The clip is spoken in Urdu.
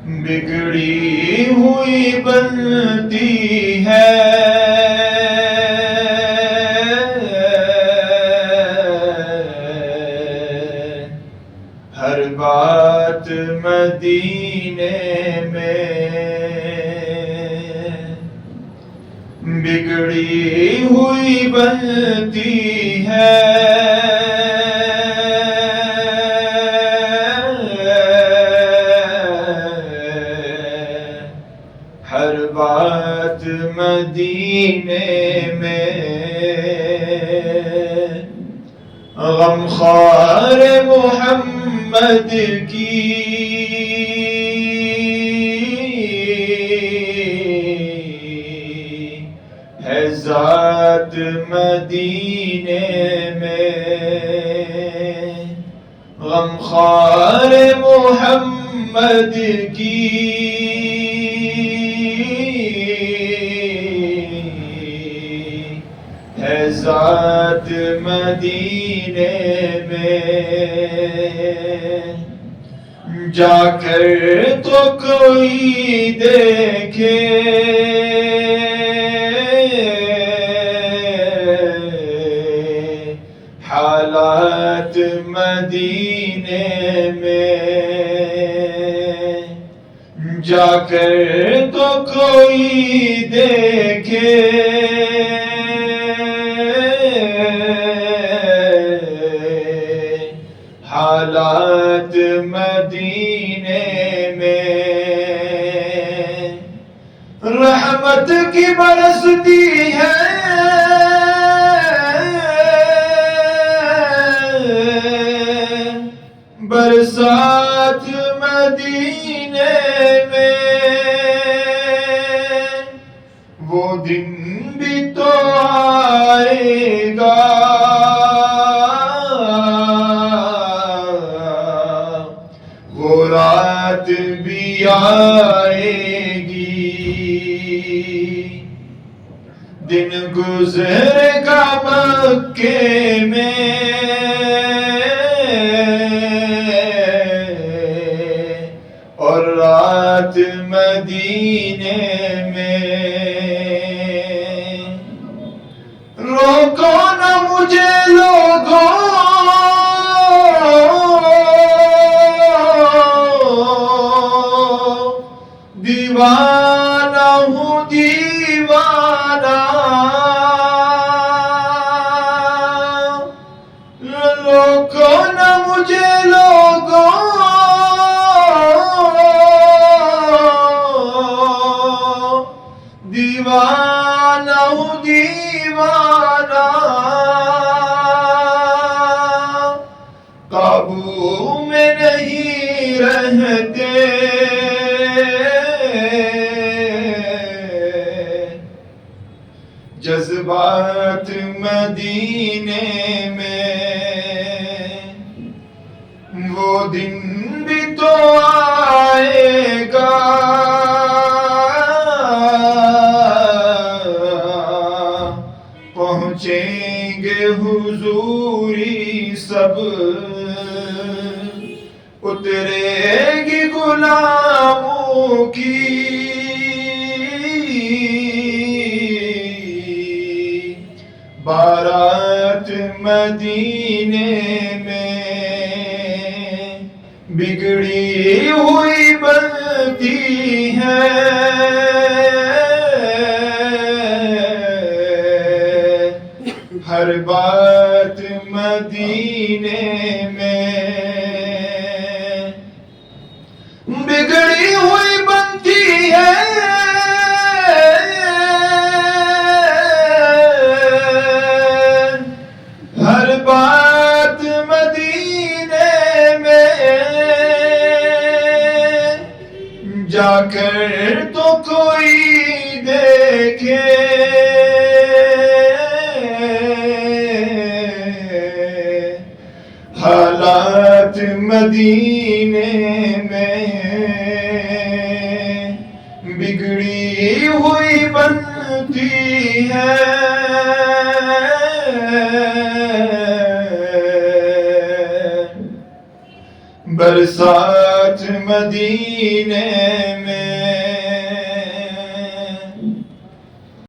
بگڑی ہوئی بنتی ہے، ہر بات مدینے میں بگڑی ہوئی بنتی ہے، ہر بات مدینے میں غمخوار محمد کی ہے ذات مدینے میں، غمخوار محمد کی ہے ذات مدینے میں، جا کر تو کوئی دیکھے حالات مدینے میں، جا کر تو کوئی دیکھے حالات مدینے میں، رحمت کی برستی ہے برسات مدینے میں، وہ دن بھی تو آئے گا وہ رات بھی آئے گی، دن گزرے گا مکے میں اور رات مدینے میں، روکو نہ مجھے لوگوں دیوانہ ہوں دیوانہ، روکو نہ مجھے لوگوں دیوانہ ہوں دیوانہ، قابو میں نہیں رہتے جذبات مدینے میں، وہ دن بھی تو آئے گا پہنچیں گے حضوری سب، اترے گی غلاموں کی بارات مدینے میں، بگڑی ہوئی بنتی ہے، ہر بات مدینے میں بگڑی ہوئی بنتی ہے، ہر بات مدینے میں، جا کر تو کوئی دیکھے حالات مدینے میں، بگڑی ہوئی بنتی ہے، برسات مدینے